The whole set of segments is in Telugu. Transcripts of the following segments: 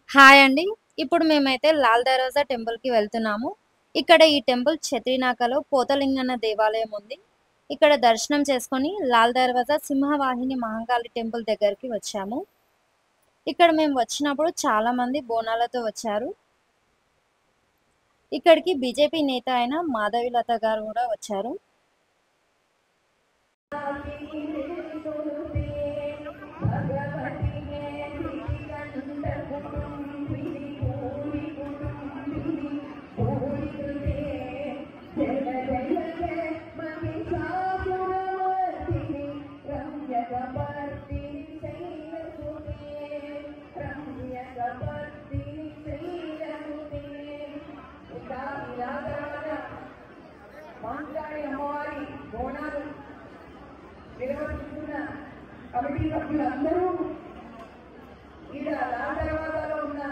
హాయ్ అండి. ఇప్పుడు మేమైతే లాల్ దర్వాజా టెంపుల్‌కి వెళ్తున్నాము. ఇక్కడ ఈ టెంపుల్ చత్రినాకలో పోతలింగన్న దేవాలయం ఉంది. ఇక్కడ దర్శనం చేసుకొని లాల్ దర్వాజా సింహవాహిని మహంకాళి టెంపుల్ దగ్గరికి వచ్చాము. ఇక్కడ మేము వచ్చినప్పుడు చాలామంది బోనాలతో వచ్చారు. ఇక్కడికి బీజేపీ నేత అయిన మాధవిలత గారు కూడా వచ్చారు. మాంకాళి అమ్మవారి బోనాలు నిర్వహిస్తున్న కమిటీ సభ్యులందరూ ఇక్కడ దర్వాజాలో ఉన్న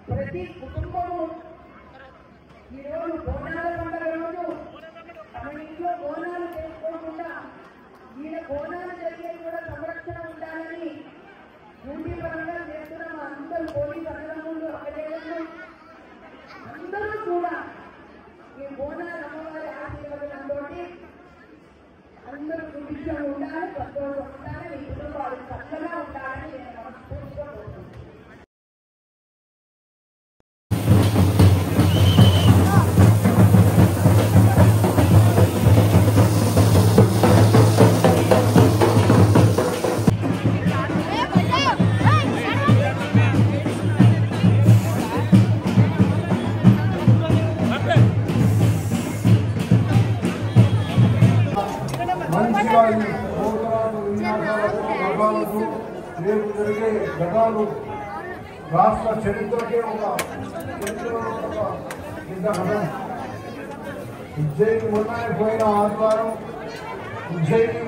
ప్రతి కుటుంబము ఈరోజు బోనాల పండుగ రోజు తమ ఇంట్లో బోనాలు చేసుకోకుండా ఈయన బోనాలు జరిగేది కూడా సంరక్షణ ఉండాలని డ్యూటీ పరంగా చేస్తున్నాం. అందరూ పోలీసు అన్నదమ్ములు అక్కడేళ్ళు అందరూ కూడా ఈ బోనాలు అమ్మవారి ఆశీర్వాదంతో అందరూ సుభిక్షంగా ఉండాలి, సంతోషంగా ఉండాలి, మీ కుటుంబాలు చక్కగా ఉండాలని నేను మనస్ఫూర్తిగా కోరుకుంటున్నాను. మంచిగా ఈ ప్రోగ్రాము విన్యాసాలకు ప్రభావాలు రేపు జరిగే ఘటాలు రాష్ట్ర చరిత్రకే ఒక పెద్ద ఘటన. ఉజ్జయిని మొన్ననే పోయిన ఆదివారం ఉజ్జయిని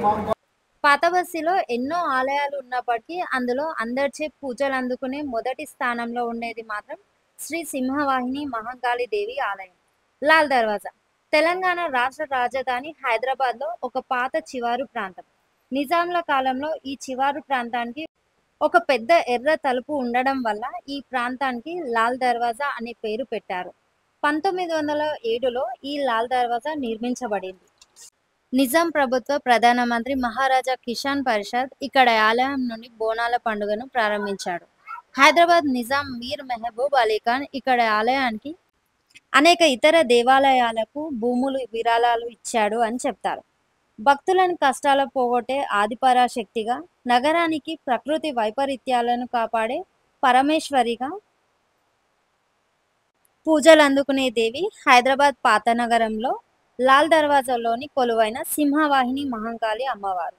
పాతబస్తీలో ఎన్నో ఆలయాలు ఉన్నప్పటికీ అందులో అందరిచే పూజలు అందుకునే మొదటి స్థానంలో ఉండేది మాత్రం శ్రీ సింహవాహిని మహంకాళి దేవి ఆలయం. లాల్ దర్వాజా తెలంగాణ రాష్ట్ర రాజధాని హైదరాబాద్లో ఒక పాత చివారు ప్రాంతం. నిజాంల కాలంలో ఈ చివారు ప్రాంతానికి ఒక పెద్ద ఎర్ర తలుపు ఉండడం వల్ల ఈ ప్రాంతానికి లాల్ దర్వాజా అనే పేరు పెట్టారు. 1907లో ఈ లాల్ దర్వాజా నిర్మించబడింది. నిజాం ప్రభుత్వ ప్రధానమంత్రి మహారాజా కిసాన్ పరిషత్ ఇక్కడ ఆలయం నుండి బోనాల పండుగను ప్రారంభించాడు. హైదరాబాద్ నిజాం మీర్ మెహబూబ్ అలీ ఖాన్ ఇక్కడ ఆలయానికి అనేక ఇతర దేవాలయాలకు భూములు విరాళాలు ఇచ్చాడు అని చెప్తారు. భక్తులను కష్టాలు పోగొట్టే ఆదిపరాశక్తిగా, నగరానికి ప్రకృతి వైపరీత్యాలను కాపాడే పరమేశ్వరిగా పూజలు అందుకునే దేవి హైదరాబాద్ పాత నగరంలో లాల్ దర్వాజాలోని కొలువైన సింహవాహిని మహంకాళి అమ్మవారు.